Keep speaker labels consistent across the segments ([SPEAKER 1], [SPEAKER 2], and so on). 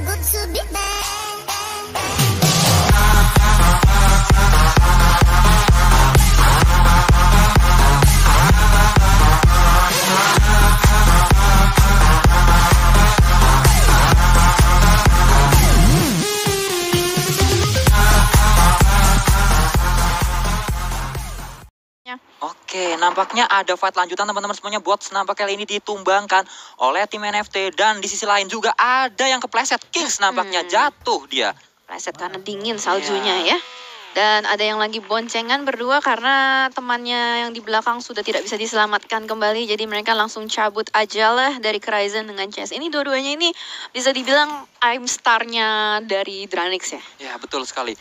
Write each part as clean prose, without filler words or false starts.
[SPEAKER 1] good to be back.
[SPEAKER 2] Oke, nampaknya ada fight lanjutan teman-teman semuanya. Bots nampaknya kali ini ditumbangkan oleh tim NFT. Dan di sisi lain juga ada yang kepleset. Kings nampaknya jatuh dia.
[SPEAKER 3] Pleset karena dingin saljunya ya. Dan ada yang lagi boncengan berdua karena temannya yang di belakang sudah tidak bisa diselamatkan kembali. Jadi mereka langsung cabut aja lah dari Kryzen dengan CS. Ini dua-duanya ini bisa dibilang I'm star-nya dari Dranix ya.
[SPEAKER 2] Ya, betul sekali.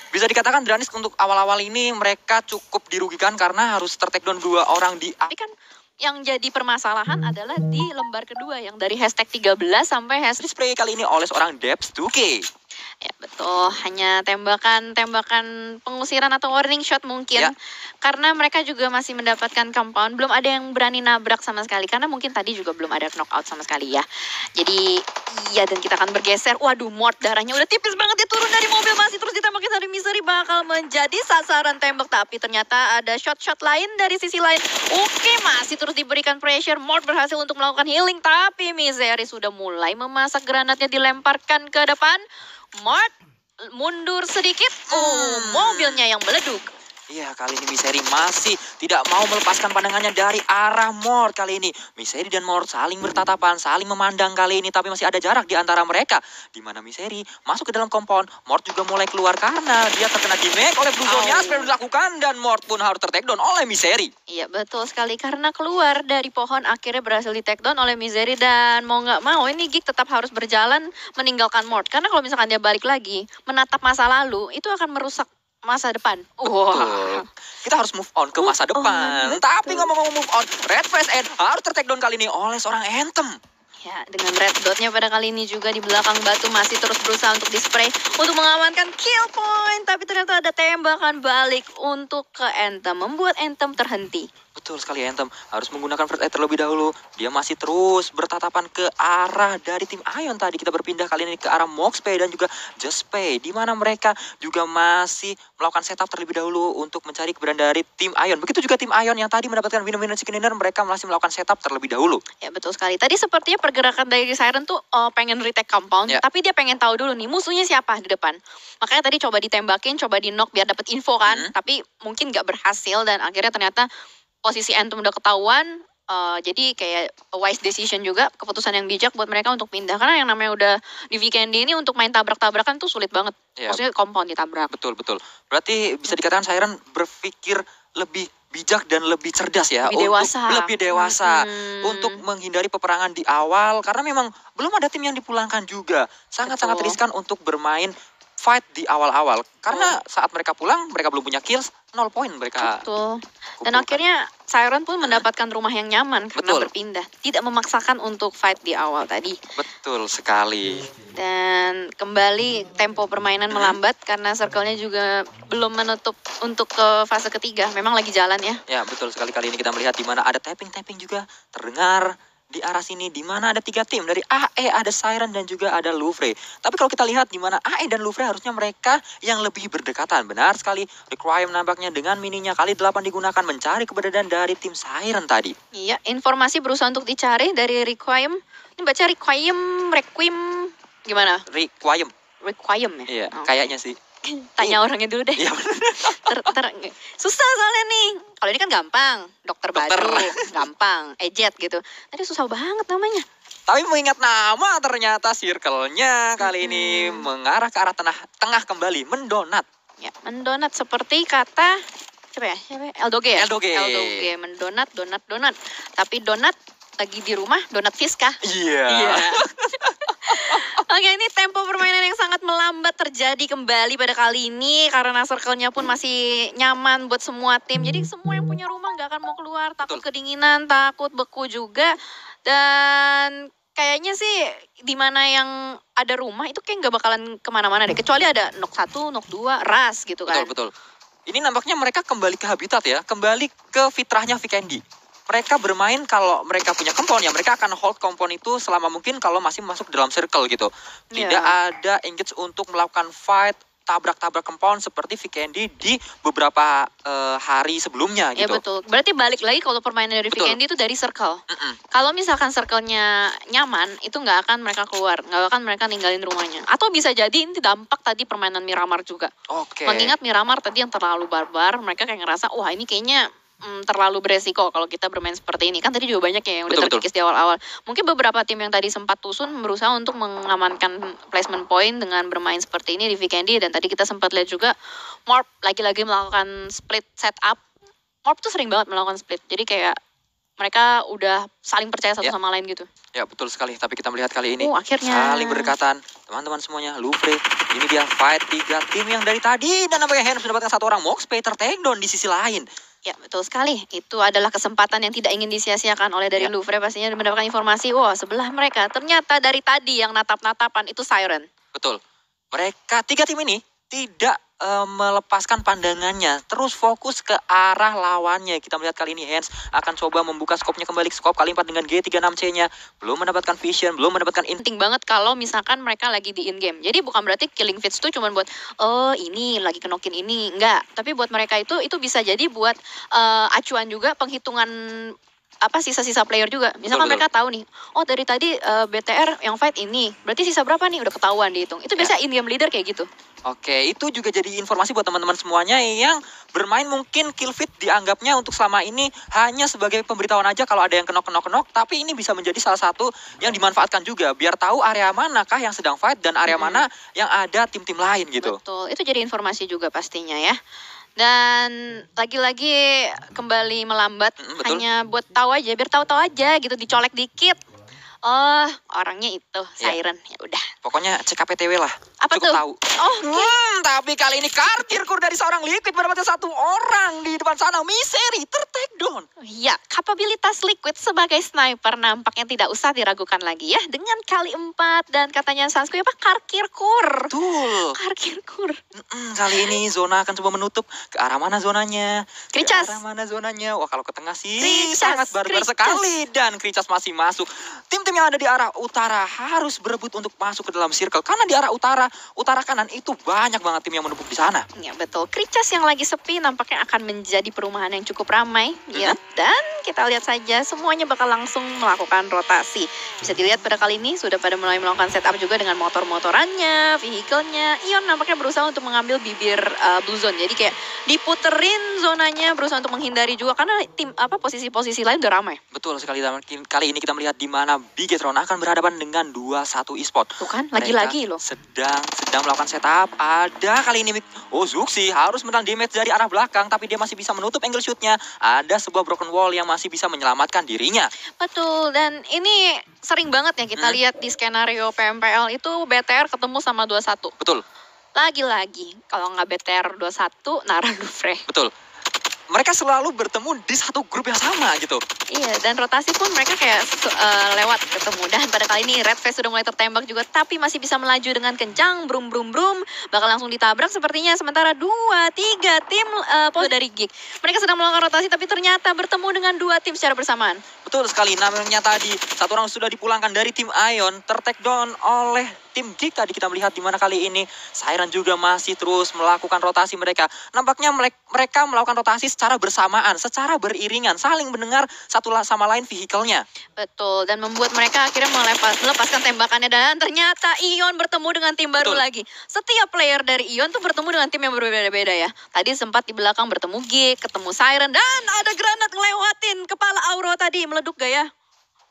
[SPEAKER 2] Bisa dikatakan Dranix untuk awal-awal ini mereka cukup dirugikan karena harus tertakedown 2 orang di...
[SPEAKER 3] Tapi kan yang jadi permasalahan adalah di lembar kedua yang dari hashtag 13 sampai hashtag
[SPEAKER 2] Spray kali ini oleh seorang Debs 2K.
[SPEAKER 3] Ya betul, hanya tembakan pengusiran atau warning shot mungkin.
[SPEAKER 2] Ya.
[SPEAKER 3] Karena mereka juga masih mendapatkan compound, belum ada yang berani nabrak sama sekali. Karena mungkin tadi juga belum ada knockout sama sekali ya. Jadi, iya dan kita akan bergeser. Waduh, Mort darahnya udah tipis banget, dia turun dari mobil masih terus ditembakin dari Misery. Bakal menjadi sasaran tembak, tapi ternyata ada shot-shot lain dari sisi lain. Oke, masih terus diberikan pressure. Mort berhasil untuk melakukan healing, tapi Misery sudah mulai memasak granatnya dilemparkan ke depan. Mort mundur sedikit, mobilnya yang meleduk.
[SPEAKER 2] Iya, kali ini Misery masih tidak mau melepaskan pandangannya dari arah Mort kali ini. Misery dan Mort saling bertatapan, saling memandang kali ini, tapi masih ada jarak di antara mereka. Di mana Misery masuk ke dalam kompon, Mort juga mulai keluar karena dia terkena damage oleh Blue Zone-nya seperti dilakukan, dan Mort pun harus tertakedown oleh Misery.
[SPEAKER 3] Iya betul sekali, karena keluar dari pohon akhirnya berhasil di takedown oleh Misery, dan mau nggak mau ini Geek tetap harus berjalan meninggalkan Mort. Karena kalau misalkan dia balik lagi, menatap masa lalu, itu akan merusak masa depan.
[SPEAKER 2] Betul. Kita harus move on ke masa depan. Tapi ngomong-ngomong move on, Red Face End harus tertakedown kali ini oleh seorang Anthem.
[SPEAKER 3] Ya, dengan red dotnya pada kali ini juga di belakang batu masih terus berusaha untuk di-spray untuk mengamankan kill point. Tapi ternyata ada tembakan balik untuk ke Anthem, membuat Anthem terhenti.
[SPEAKER 2] Betul sekali, Anthem harus menggunakan first aid terlebih dahulu. Dia masih terus bertatapan ke arah dari tim Ion tadi. Kita berpindah kali ini ke arah Moxpay dan juga Justpay, di mana mereka juga masih melakukan setup terlebih dahulu untuk mencari keberadaan dari tim Ion. Begitu juga tim Ion yang tadi mendapatkan winner chicken dinner, mereka masih melakukan setup terlebih dahulu.
[SPEAKER 3] Ya betul sekali. Tadi sepertinya pergerakan dari Siren tuh pengen retake compound, tapi dia pengen tahu dulu nih musuhnya siapa di depan. Makanya tadi coba ditembakin, coba di knock biar dapat info kan. Tapi mungkin nggak berhasil dan akhirnya ternyata posisi Anthem udah ketahuan, jadi kayak wise decision juga, keputusan yang bijak buat mereka untuk pindah. Karena yang namanya udah di weekend ini untuk main tabrak-tabrakan tuh sulit banget. Maksudnya compound ditabrak.
[SPEAKER 2] Betul. Berarti bisa dikatakan Siren berpikir lebih bijak dan lebih cerdas ya. Lebih dewasa untuk menghindari peperangan di awal. Karena memang belum ada tim yang dipulangkan juga. Sangat-sangat riskan untuk bermain fight di awal-awal. Karena saat mereka pulang, mereka belum punya kills, 0 poin mereka.
[SPEAKER 3] Betul. Dan akhirnya Siren pun mendapatkan rumah yang nyaman karena berpindah. Tidak memaksakan untuk fight di awal tadi.
[SPEAKER 2] Betul sekali.
[SPEAKER 3] Dan kembali tempo permainan melambat karena circle-nya juga belum menutup untuk ke fase ketiga. Memang lagi jalan ya.
[SPEAKER 2] Ya, betul sekali. Kali ini kita melihat di mana ada tapping-tapping juga terdengar di arah sini, di mana ada 3 tim dari AE, ada Siren dan juga ada Louvre. Tapi kalau kita lihat di mana AE dan Louvre harusnya mereka yang lebih berdekatan. Benar sekali, Requiem nampaknya dengan mininya kali 8 digunakan mencari keberadaan dari tim Siren tadi.
[SPEAKER 3] Iya, informasi berusaha untuk dicari dari Requiem. Ini baca Requiem gimana?
[SPEAKER 2] Requiem
[SPEAKER 3] ya?
[SPEAKER 2] Iya, kayaknya sih.
[SPEAKER 3] Tanya orangnya dulu deh.
[SPEAKER 2] Iya.
[SPEAKER 3] Susah soalnya nih. Kalau ini kan gampang, dokter baru, gampang, ejet gitu. Tadi susah banget namanya.
[SPEAKER 2] Tapi mengingat nama ternyata circle-nya kali ini mengarah ke arah tengah kembali, mendonat.
[SPEAKER 3] Ya, mendonat seperti kata siapa ya? Eldoge ya?
[SPEAKER 2] Eldoge,
[SPEAKER 3] mendonat, donat. Tapi donat lagi di rumah, donat Fiska.
[SPEAKER 2] Iya.
[SPEAKER 3] Oke, ini tempo permainan yang sangat melambat terjadi kembali pada kali ini karena circle-nya pun masih nyaman buat semua tim. Jadi semua yang punya rumah nggak akan mau keluar, takut kedinginan, takut beku juga. Dan kayaknya sih di mana yang ada rumah itu kayak nggak bakalan kemana-mana deh. Kecuali ada knock 1, knock 2, ras gitu kan.
[SPEAKER 2] Betul. Ini nampaknya mereka kembali ke habitat ya, kembali ke fitrahnya Vikendi. mereka bermain kalau mereka punya compound ya mereka akan hold compound itu selama mungkin kalau masih masuk dalam circle gitu. Tidak ada engage untuk melakukan fight tabrak-tabrak compound seperti Vikendi di beberapa hari sebelumnya gitu.
[SPEAKER 3] Ya betul. Berarti balik lagi kalau permainan dari Vikendi itu dari circle. Kalau misalkan circle-nya nyaman, itu nggak akan mereka keluar, nggak akan mereka ninggalin rumahnya. Atau bisa jadi ini dampak tadi permainan Miramar juga. Mengingat Miramar tadi yang terlalu barbar, mereka kayak ngerasa, wah ini kayaknya terlalu beresiko kalau kita bermain seperti ini. Kan tadi juga banyak ya yang udah terkikis di awal-awal. Mungkin beberapa tim yang tadi sempat tusun berusaha untuk mengamankan placement point dengan bermain seperti ini di Vikendi. Dan tadi kita sempat lihat juga Morp lagi-lagi melakukan split setup. Morp tuh sering banget melakukan split. Jadi kayak mereka udah saling percaya satu sama lain gitu.
[SPEAKER 2] Ya betul sekali, tapi kita melihat kali ini
[SPEAKER 3] akhirnya
[SPEAKER 2] saling berdekatan. Teman-teman semuanya, Louvre, ini dia fight 3 tim yang dari tadi. Dan nampaknya Henry mendapatkan 1 orang, Moxpay tertakedown di sisi lain.
[SPEAKER 3] Ya betul sekali, itu adalah kesempatan yang tidak ingin disia-siakan oleh dari Louvre. Pastinya mendapatkan informasi, wah sebelah mereka ternyata dari tadi yang natap-natapan itu Siren.
[SPEAKER 2] Betul, mereka 3 tim ini tidak melepaskan pandangannya, terus fokus ke arah lawannya. Kita melihat kali ini Hans akan coba membuka skopnya kembali, skop kali 4 dengan G36C-nya. Belum mendapatkan vision, belum mendapatkan
[SPEAKER 3] penting banget kalau misalkan mereka lagi di in-game. Jadi bukan berarti killing feeds itu cuma buat, ini lagi kenokin ini. Enggak, tapi buat mereka itu bisa jadi buat acuan juga penghitungan sisa-sisa player juga. Misalkan mereka tahu nih, dari tadi BTR yang fight ini, berarti sisa berapa nih udah ketahuan dihitung. Itu biasa in-game leader kayak gitu.
[SPEAKER 2] Oke, itu juga jadi informasi buat teman-teman semuanya yang bermain mungkin kill feed dianggapnya untuk selama ini hanya sebagai pemberitahuan aja kalau ada yang kenok, tapi ini bisa menjadi salah satu yang dimanfaatkan juga biar tahu area manakah yang sedang fight dan area mana yang ada tim-tim lain gitu.
[SPEAKER 3] Betul, itu jadi informasi juga pastinya ya. Dan lagi-lagi kembali melambat hanya buat tahu aja, biar tahu-tahu aja gitu, dicolek dikit. Orangnya itu Siren. Ya udah.
[SPEAKER 2] Pokoknya CKPTW lah.
[SPEAKER 3] Apa
[SPEAKER 2] cukup
[SPEAKER 3] tuh?
[SPEAKER 2] Tahu. Tapi kali ini Karkirkur dari seorang Liquid mendapatkan 1 orang di depan sana. Misery tertakedown.
[SPEAKER 3] Ya, kapabilitas Liquid sebagai sniper nampaknya tidak usah diragukan lagi ya. Dengan kali 4 dan katanya Sansku Karkirkur.
[SPEAKER 2] Betul.
[SPEAKER 3] Karkirkur.
[SPEAKER 2] Kali ini zona akan coba menutup. Ke arah mana zonanya?
[SPEAKER 3] Kricas.
[SPEAKER 2] Ke arah mana zonanya? Wah kalau ke tengah sih sangat barbar sekali. Dan Kricas masih masuk. Tim-tim yang ada di arah utara harus berebut untuk masuk ke dalam circle. Karena di arah utara kanan itu banyak banget tim yang menumpuk di sana.
[SPEAKER 3] Ya betul. Kricas yang lagi sepi nampaknya akan menjadi perumahan yang cukup ramai. Ya. Dan kita lihat saja semuanya bakal langsung melakukan rotasi. Bisa dilihat pada kali ini sudah pada mulai melakukan setup juga dengan motor-motorannya, vehicle-nya. Ion nampaknya berusaha untuk mengambil bibir blue zone. Jadi kayak diputerin zonanya, berusaha untuk menghindari juga karena tim posisi-posisi lain udah ramai.
[SPEAKER 2] Betul sekali. Kali ini kita melihat di mana Bigetron akan berhadapan dengan 2-1 e-sport.
[SPEAKER 3] Tuh kan, lagi-lagi loh.
[SPEAKER 2] Sedang melakukan setup. Ada kali ini Zuxi harus menang damage dari arah belakang, tapi dia masih bisa menutup angle shoot-nya. Ada sebuah broken wall yang masih bisa menyelamatkan dirinya.
[SPEAKER 3] Betul, dan ini sering banget ya kita lihat di skenario PMPL itu BTR ketemu sama 21.
[SPEAKER 2] Betul.
[SPEAKER 3] Lagi-lagi, kalau nggak BTR 21, Nara Louvre.
[SPEAKER 2] Betul. Mereka selalu bertemu di satu grup yang sama gitu.
[SPEAKER 3] Iya, dan rotasi pun mereka kayak lewat ketemu. Dan pada kali ini Red Face sudah mulai tertembak juga, tapi masih bisa melaju dengan kencang, brum. Bakal langsung ditabrak sepertinya. Sementara 2-3 tim dari Geek. Mereka sedang melakukan rotasi, tapi ternyata bertemu dengan 2 tim secara bersamaan.
[SPEAKER 2] Betul sekali, namanya tadi 1 orang sudah dipulangkan dari tim Ion, tertakedown oleh tim Geek. Tadi kita melihat di mana kali ini Siren juga masih terus melakukan rotasi mereka. Nampaknya mereka melakukan rotasi secara bersamaan, secara beriringan, saling mendengar satu sama lain vehicle-nya.
[SPEAKER 3] Betul, dan membuat mereka akhirnya melepaskan tembakannya. Dan ternyata Ion bertemu dengan tim baru lagi. Setiap player dari Ion tuh bertemu dengan tim yang berbeda-beda ya. Tadi sempat di belakang bertemu Geek, ketemu Siren, dan ada granat ngelewatin kepala Auro tadi. Meleduk gak ya?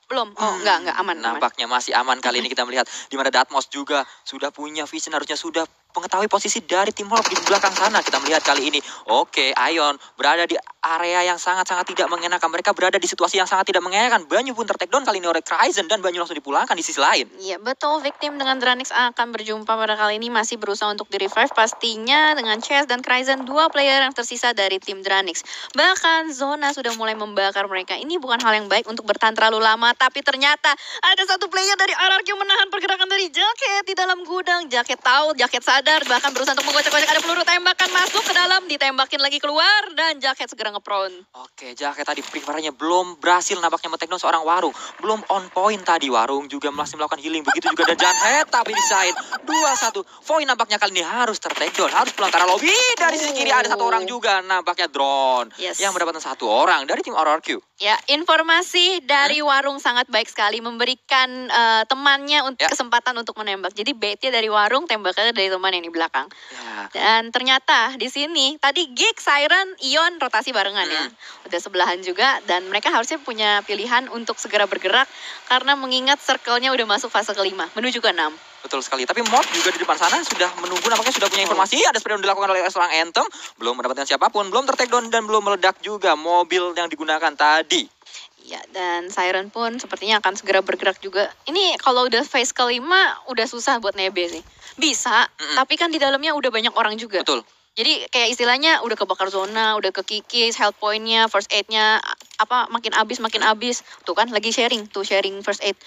[SPEAKER 3] Belum. Enggak aman.
[SPEAKER 2] Nampaknya masih aman. Kali ini kita melihat di mana Datmos juga sudah punya vision, harusnya sudah mengetahui posisi dari tim Holop di belakang sana. Kita melihat kali ini, Ion berada di area yang sangat-sangat tidak mengenakan. Mereka berada di situasi yang sangat tidak mengenakan. Banyu pun tertakedown kali ini oleh Kryzen dan Banyu langsung dipulangkan di sisi lain.
[SPEAKER 3] Iya betul, Victim dengan Dranix akan berjumpa pada kali ini, masih berusaha untuk di-revive pastinya dengan Chess dan Kryzen, 2 player yang tersisa dari tim Dranix. Bahkan zona sudah mulai membakar mereka. Ini bukan hal yang baik untuk bertahan terlalu lama, tapi ternyata ada 1 player dari RRQ menahan pergerakan dari Jacket di dalam gudang. Jacket tahu, Jacket sadar sadar, bahkan berusaha untuk menggocek-gocek. Ada peluru tembakan masuk ke dalam, ditembakin lagi keluar, dan Jacket segera nge-prone.
[SPEAKER 2] Oke, Jacket tadi preparenya belum berhasil nampaknya men-take down seorang Warung. Belum on point tadi Warung juga masih melakukan healing. Begitu juga dan Jacket tapi disain 2-1. Void nampaknya kali ini harus ter-take down. Harus pulang ke arah lobby. Dari sisi kiri ada satu orang juga. Nampaknya drone yang mendapatkan satu orang dari tim RRQ.
[SPEAKER 3] Ya, informasi dari Warung sangat baik sekali. Memberikan temannya kesempatan untuk menembak. Jadi baitnya dari Warung, tembakannya dari teman yang di belakang. Dan ternyata di sini tadi Gig, Siren, Ion rotasi barengan ya. Udah sebelahan juga dan mereka harusnya punya pilihan untuk segera bergerak karena mengingat circle-nya udah masuk fase kelima menuju ke 6.
[SPEAKER 2] Betul sekali. Tapi Mod juga di depan sana sudah menunggu, nampaknya sudah punya informasi. Ada spraydown dilakukan oleh seorang Anthem. Belum mendapatkan siapapun, belum ter-take down dan belum meledak juga mobil yang digunakan tadi.
[SPEAKER 3] Ya, dan Siren pun sepertinya akan segera bergerak juga. Ini kalau udah phase kelima udah susah buat nebe sih. Bisa, tapi kan di dalamnya udah banyak orang juga.
[SPEAKER 2] Betul.
[SPEAKER 3] Jadi kayak istilahnya udah kebakar zona, udah kekikis, health point-nya, first aid-nya makin abis. Tuh kan lagi sharing first aid.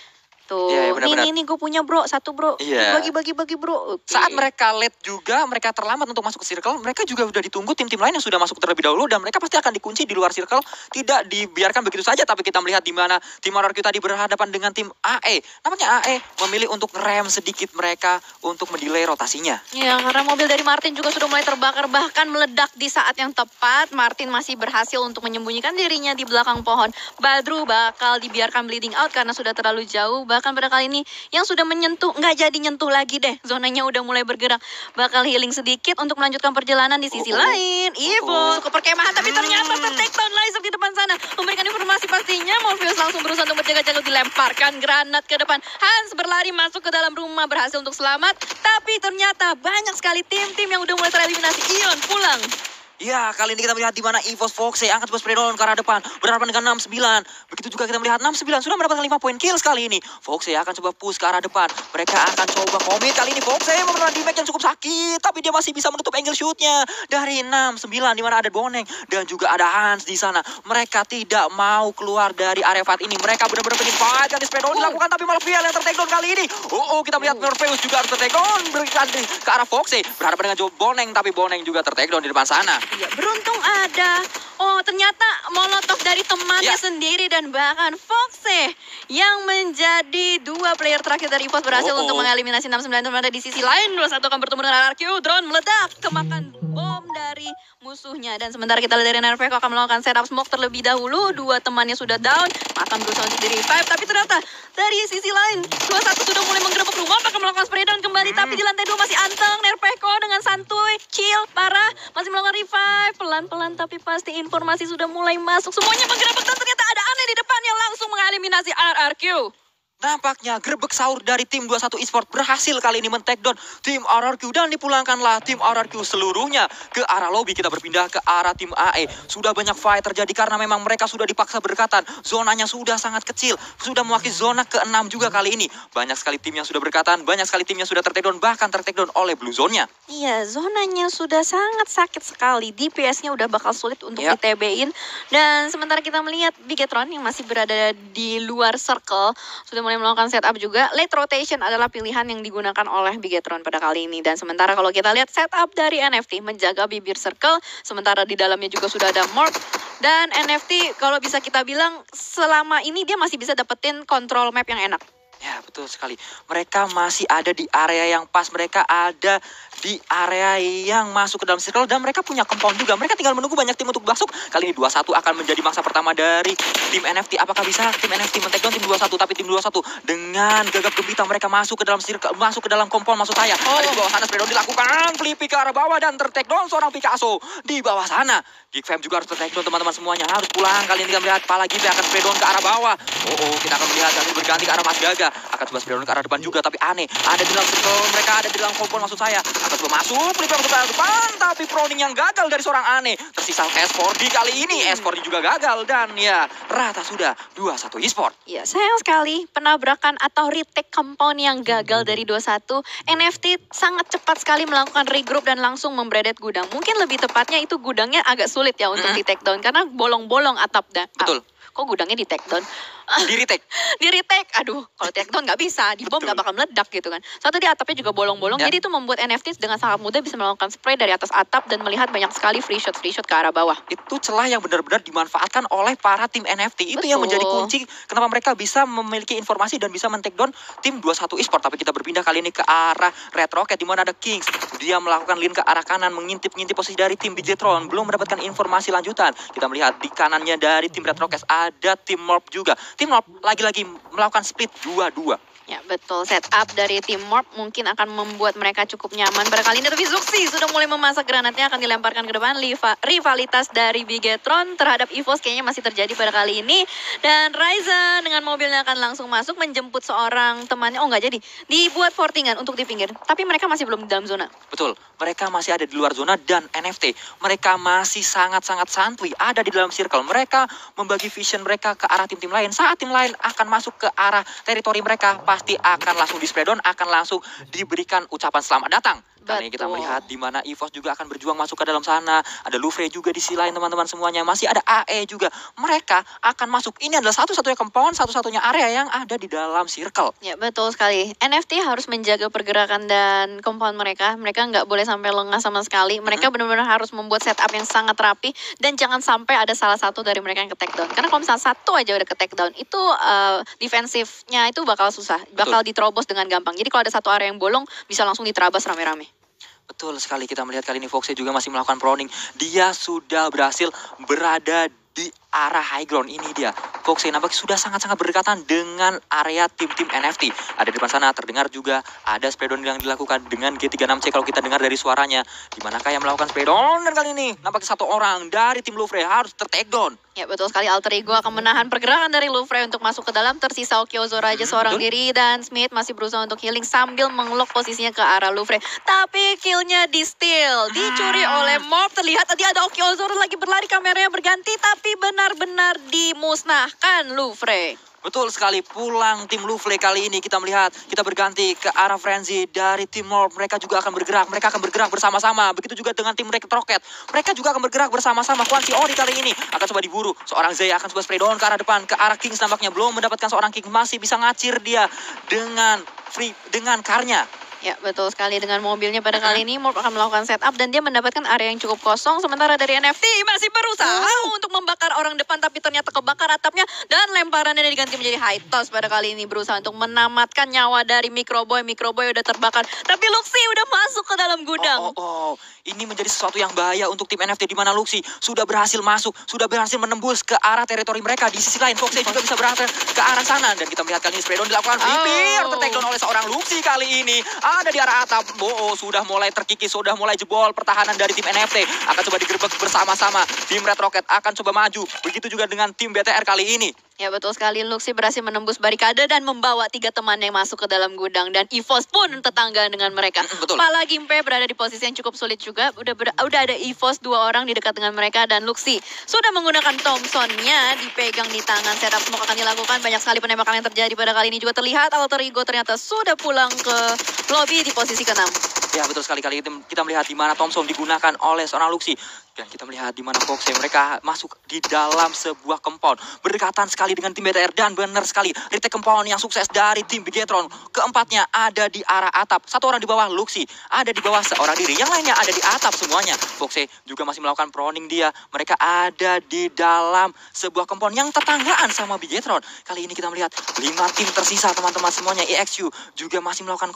[SPEAKER 3] Tuh, nih gue punya bro, satu bro, bagi bro.
[SPEAKER 2] Saat mereka late juga, mereka terlambat untuk masuk ke circle, mereka juga udah ditunggu tim-tim lain yang sudah masuk terlebih dahulu dan mereka pasti akan dikunci di luar circle, tidak dibiarkan begitu saja. Tapi kita melihat di mana tim RRQ tadi berhadapan dengan tim AE. Nampaknya AE memilih untuk rem sedikit mereka untuk mendelay rotasinya.
[SPEAKER 3] Ya, karena mobil dari Martin juga sudah mulai terbakar, bahkan meledak di saat yang tepat. Martin masih berhasil untuk menyembunyikan dirinya di belakang pohon. Badru bakal dibiarkan bleeding out karena sudah terlalu jauh. Bahkan pada kali ini yang sudah menyentuh, nggak jadi nyentuh lagi deh. Zonanya udah mulai bergerak. Bakal healing sedikit untuk melanjutkan perjalanan di sisi lain. Evo ke perkemahan, tapi ternyata ter-take down Lysop di depan sana. Memberikan informasi pastinya, Morpheus langsung berusaha untuk berjaga-jaga, dilemparkan granat ke depan. Hans berlari masuk ke dalam rumah, berhasil untuk selamat. Tapi ternyata banyak sekali tim-tim yang udah mulai tereliminasi. Ion pulang.
[SPEAKER 2] Ya, kali ini kita melihat di mana EVOS Foxe angkat sebuah spraydown ke arah depan. Berhadapan dengan 69. Begitu juga kita melihat 69 sudah mendapatkan 5 poin kills kali ini. Foxe akan coba push ke arah depan. Mereka akan coba komit kali ini. Foxe memberikan damage yang cukup sakit. Tapi dia masih bisa menutup angle shootnya. Dari 69 di mana ada Boneng. Dan juga ada Hans di sana. Mereka tidak mau keluar dari area fight ini. Mereka benar-benar pengen fight. Kali spraydown dilakukan tapi malah Vial yang ter-take down kali ini. Kita melihat Morpheus juga harus ter-take down. Berikan ke arah Foxe. Berhadapan dengan Joe Boneng. Tapi Boneng juga ter-take down di depan sana.
[SPEAKER 3] Ya, beruntung ada. Ternyata molotov dari temannya sendiri dan bahkan Foxe yang menjadi 2 player terakhir dari EVOS berhasil untuk mengeliminasi 69. Ternyata di sisi lain 21 akan bertemu dengan RRQ. Drone meledak, kemakan bom dari musuhnya. Dan sementara kita lihat dari Nerveco akan melakukan setup smoke terlebih dahulu. 2 temannya sudah down, akan berusaha untuk di-revive. Tapi ternyata dari sisi lain 21 sudah mulai menggerebek rumah, akan melakukan spray down kembali. Tapi di lantai 2 masih anteng. Nerveco dengan santuy, chill, parah, masih melakukan revive. Pelan-pelan tapi pasti informasi sudah mulai masuk. Semuanya menggerebek dan ternyata ada Aneh di depan yang langsung mengeliminasi RRQ.
[SPEAKER 2] Nampaknya gerbek sahur dari tim 21 Esport berhasil kali ini men-take down tim RRQ dan dipulangkanlah tim RRQ seluruhnya ke arah lobby. Kita berpindah ke arah tim AE. Sudah banyak fight terjadi karena memang mereka sudah dipaksa berdekatan. Zonanya sudah sangat kecil. Sudah mewakili zona ke-6 juga kali ini. Banyak sekali tim yang sudah berdekatan, banyak sekali tim yang sudah ter-take down, bahkan ter-take down oleh Blue Zone-nya.
[SPEAKER 3] Iya, zonanya sudah sangat sakit sekali. DPS-nya udah bakal sulit untuk di-TB-in. Dan sementara kita melihat Bigetron yang masih berada di luar circle sudah mulai melakukan setup juga. Late rotation adalah pilihan yang digunakan oleh Bigetron pada kali ini. Dan sementara kalau kita lihat setup dari NFT menjaga bibir circle, sementara di dalamnya juga sudah ada Morph. Dan NFT kalau bisa kita bilang selama ini dia masih bisa dapetin kontrol map yang enak.
[SPEAKER 2] Ya, betul sekali. Mereka masih ada di area yang pas. Mereka ada di area yang masuk ke dalam circle. Dan mereka punya compound juga. Mereka tinggal menunggu banyak tim untuk masuk. Kali ini 21 akan menjadi mangsa pertama dari tim NFT. Apakah bisa tim NFT men-take down tim 21? Tapi tim 21 dengan gagap gempita mereka masuk ke dalam circle, masuk ke dalam compound maksud saya. Ada di bawah sana spraydown dilakukan. Flippy ke arah bawah dan ter-take down seorang Picasso di bawah sana. Geek Fam juga harus ter-take down, teman-teman semuanya harus pulang. Kali ini kita melihat Pala Gipe akan spraydown ke arah bawah. Kita akan melihat kali berganti ke arah Mas Gaga. Akan coba spraydown ke arah depan juga, tapi Aneh ada di dalam circle. Mereka ada di dalam compound maksud saya. Akan coba masuk, Flippy ke arah depan, tapi proning yang gagal dari seorang Aneh. Tersisa S4D kali ini. S4D juga gagal dan ya rata sudah 2-1 Esport.
[SPEAKER 3] Ya, sayang sekali penabrakan atau retake compound yang gagal dari 21. NFT sangat cepat sekali melakukan regroup dan langsung membredet gudang. Mungkin lebih tepatnya itu gudangnya agak sulit ya untuk di take down karena bolong-bolong atap dan
[SPEAKER 2] betul.
[SPEAKER 3] Kok gudangnya di take down?
[SPEAKER 2] Di retake.
[SPEAKER 3] Di retake, aduh kalau takedown nggak bisa, di bom nggak bakal meledak gitu kan. Satu di atapnya juga bolong-bolong, jadi itu membuat NFT dengan sangat mudah bisa melakukan spray dari atas atap dan melihat banyak sekali free shot ke arah bawah.
[SPEAKER 2] Itu celah yang benar-benar dimanfaatkan oleh para tim NFT. Itu yang menjadi kunci kenapa mereka bisa memiliki informasi dan bisa men-takedown tim 21 Esport. Tapi kita berpindah kali ini ke arah Red Rocket di mana ada Kings. Dia melakukan link ke arah kanan, mengintip-ngintip posisi dari tim Bigetron, belum mendapatkan informasi lanjutan. Kita melihat di kanannya dari tim Red Rocket ada tim Morp juga. Tim Morp lagi-lagi melakukan split 2-2.
[SPEAKER 3] Ya betul, setup dari tim Morp mungkin akan membuat mereka cukup nyaman pada kali ini. Tapi Zuxi sudah mulai memasak granatnya, akan dilemparkan ke depan. Rivalitas dari Bigetron terhadap EVOS kayaknya masih terjadi pada kali ini. Dan Ryzen dengan mobilnya akan langsung masuk menjemput seorang temannya. Oh nggak jadi, dibuat fortingan untuk di pinggir. Tapi mereka masih belum di dalam zona.
[SPEAKER 2] Betul, mereka masih ada di luar zona dan NFT. Mereka masih sangat-sangat santuy ada di dalam circle. Mereka membagi vision mereka ke arah tim-tim lain. Saat tim lain akan masuk ke arah teritori mereka, pasti akan langsung di spreadon, akan langsung diberikan ucapan selamat datang. Kali ini kita melihat di mana EVOS juga akan berjuang masuk ke dalam sana. Ada Lufre juga di sisi lain teman-teman semuanya. Masih ada AE juga. Mereka akan masuk. Ini adalah satu-satunya compound, satu-satunya area yang ada di dalam circle.
[SPEAKER 3] Ya betul sekali. NFT harus menjaga pergerakan dan compound mereka. Mereka nggak boleh sampai lengah sama sekali. Mereka benar-benar harus membuat setup yang sangat rapi. Dan jangan sampai ada salah satu dari mereka yang ke take down. Karena kalau misalnya satu aja udah ke take down, itu defensifnya itu bakal susah. Bakal diterobos dengan gampang. Jadi kalau ada satu area yang bolong, bisa langsung diterabas rame-rame.
[SPEAKER 2] Betul sekali, kita melihat kali ini Foxy juga masih melakukan proning. Dia sudah berhasil berada di arah high ground. Ini dia, Foxy nampaknya sudah sangat-sangat berdekatan dengan area tim-tim NFT. Ada di depan sana, terdengar juga ada spreadon yang dilakukan dengan G36C kalau kita dengar dari suaranya. Dimanakah yang melakukan spreadon? Dan kali ini nampaknya satu orang dari tim Lufre harus ter-takedown.
[SPEAKER 3] Ya betul sekali, Alter Ego akan menahan pergerakan dari Lufre untuk masuk ke dalam. Tersisa Okyozo Raja seorang diri dan Smith masih berusaha untuk healing sambil mengelok posisinya ke arah Lufre. Tapi killnya di steal, dicuri oleh Morp. Terlihat tadi ada Okyozo lagi berlari, kameranya berganti, tapi benar-benar dimusnahkan Lufre.
[SPEAKER 2] Betul sekali, pulang tim Lufre kali ini kita melihat, kita berganti ke arah Frenzy dari tim Morp. Mereka juga akan bergerak, mereka akan bergerak bersama-sama. Begitu juga dengan tim Red Rocket, mereka juga akan bergerak bersama-sama. Kwan Si Ori kali ini akan coba diburu. Seorang Zaya akan coba spray down ke arah depan, ke arah Kings nampaknya. Belum mendapatkan seorang King, masih bisa ngacir dia dengan karnya.
[SPEAKER 3] Ya betul sekali, dengan mobilnya pada kali ini Morp akan melakukan setup dan dia mendapatkan area yang cukup kosong. Sementara dari NFT masih berusaha untuk membakar orang depan, tapi ternyata kebakar atapnya dan lemparannya diganti menjadi high toss pada kali ini. Berusaha untuk menamatkan nyawa dari Microboy. Microboy udah terbakar, tapi Luxi udah masuk ke dalam gudang.
[SPEAKER 2] Ini menjadi sesuatu yang bahaya untuk tim NFT di mana Luxi sudah berhasil masuk, sudah berhasil menembus ke arah teritori mereka. Di sisi lain Foxy juga bisa berangkat ke arah sana dan kita melihat kali ini spreadon dilakukan. Ter-takedown oleh seorang Luxi kali ini. Ada di arah atap. Sudah mulai terkikis, sudah mulai jebol pertahanan dari tim NFT. Akan coba digerebek bersama-sama. Tim Red Rocket akan coba maju. Begitu juga dengan tim BTR kali ini.
[SPEAKER 3] Ya betul sekali, Luxi berhasil menembus barikade dan membawa 3 teman yang masuk ke dalam gudang. Dan EVOS pun tetangga dengan mereka.
[SPEAKER 2] Betul.
[SPEAKER 3] Pala Gimpe berada di posisi yang cukup sulit juga. Udah ada EVOS 2 orang di dekat dengan mereka. Dan Luxi sudah menggunakan Thompson-nya dipegang di tangan. Setup smoke akan dilakukan. Banyak sekali penembakan yang terjadi pada kali ini juga terlihat. Alter Ego ternyata sudah pulang ke lobby di posisi ke-6.
[SPEAKER 2] Ya betul sekali, kali ini kita melihat di mana Thompson digunakan oleh seorang Luxi. Dan kita melihat di mana Foxy mereka masuk di dalam sebuah compound. Berdekatan sekali dengan tim BTR dan benar sekali retake compound yang sukses dari tim Bigetron. Keempatnya ada di arah atap. Satu orang di bawah Luxi, ada di bawah seorang diri. Yang lainnya ada di atap semuanya. Foxy juga masih melakukan proning dia. Mereka ada di dalam sebuah compound yang tetanggaan sama Bigetron. Kali ini kita melihat 5 tim tersisa teman-teman semuanya. EXU juga masih melakukan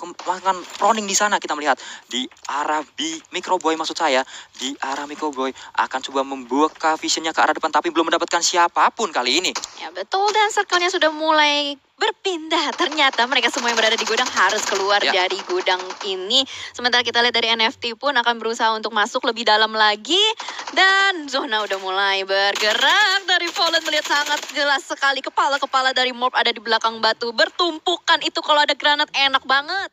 [SPEAKER 2] proning di sana. Kita melihat di arah Microboy, maksud saya di arah Microboy akan coba membuka visionnya ke arah depan, tapi belum mendapatkan siapapun kali ini.
[SPEAKER 3] Ya betul, dan circle-nya sudah mulai berpindah. Ternyata mereka semua yang berada di gudang harus keluar dari gudang ini. Sementara kita lihat dari NFT pun akan berusaha untuk masuk lebih dalam lagi. Dan zona udah mulai bergerak. Dari Fallen melihat sangat jelas sekali kepala-kepala dari Morp ada di belakang batu. Bertumpukan itu, kalau ada granat enak banget.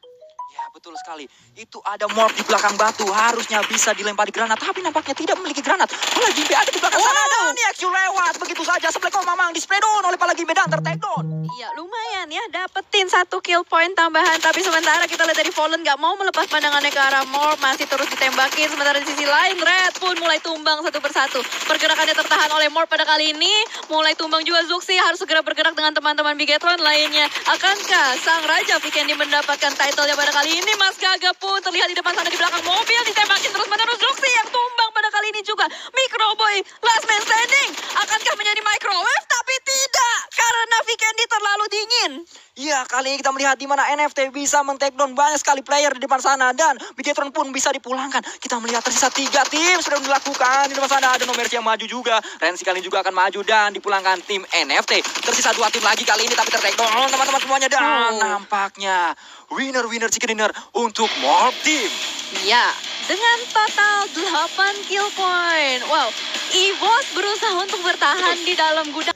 [SPEAKER 2] Ya betul sekali. Itu ada Morph di belakang batu. Harusnya bisa dilempari granat. Tapi nampaknya tidak memiliki granat. Palagimbe ada di belakang sana. Dan Yaxu lewat. Begitu saja. Spleko mamang di spray down oleh Palagimbe dan ter-take down.
[SPEAKER 3] Iya, lumayan ya. Dapetin 1 kill point tambahan. Tapi sementara kita lihat dari Fallen gak mau melepas pandangannya ke arah Morph. Masih terus ditembakin. Sementara di sisi lain, Red pun mulai tumbang satu persatu. Pergerakannya tertahan oleh Morph pada kali ini. Mulai tumbang juga Zuxi. Harus segera bergerak dengan teman-teman Bigetron lainnya. Akankah sang Raja Vikendi mendapatkan title-nya pada kali ini? Mas Gaga pun terlihat di depan sana di belakang mobil. Ditembakin terus-menerus Zuxi yang tumbang pada kali ini juga. Microboy last man standing. Akankah menjadi microwave? Tapi tidak. Karena Vikendi terlalu dingin.
[SPEAKER 2] Ya, kali ini kita melihat di mana NFT bisa men-take down banyak sekali player di depan sana. Dan Bigetron pun bisa dipulangkan. Kita melihat tersisa 3 tim sudah dilakukan. Di depan sana ada Nomercy yang maju juga. Renzi kali ini juga akan maju dan dipulangkan tim NFT. Tersisa 2 tim lagi kali ini tapi ter-take down teman-teman semuanya. Dan nampaknya winner chicken dinner untuk Morph Team.
[SPEAKER 3] Ya, dengan total 8 kill point. Wow, EVOS berusaha untuk bertahan di dalam gudang.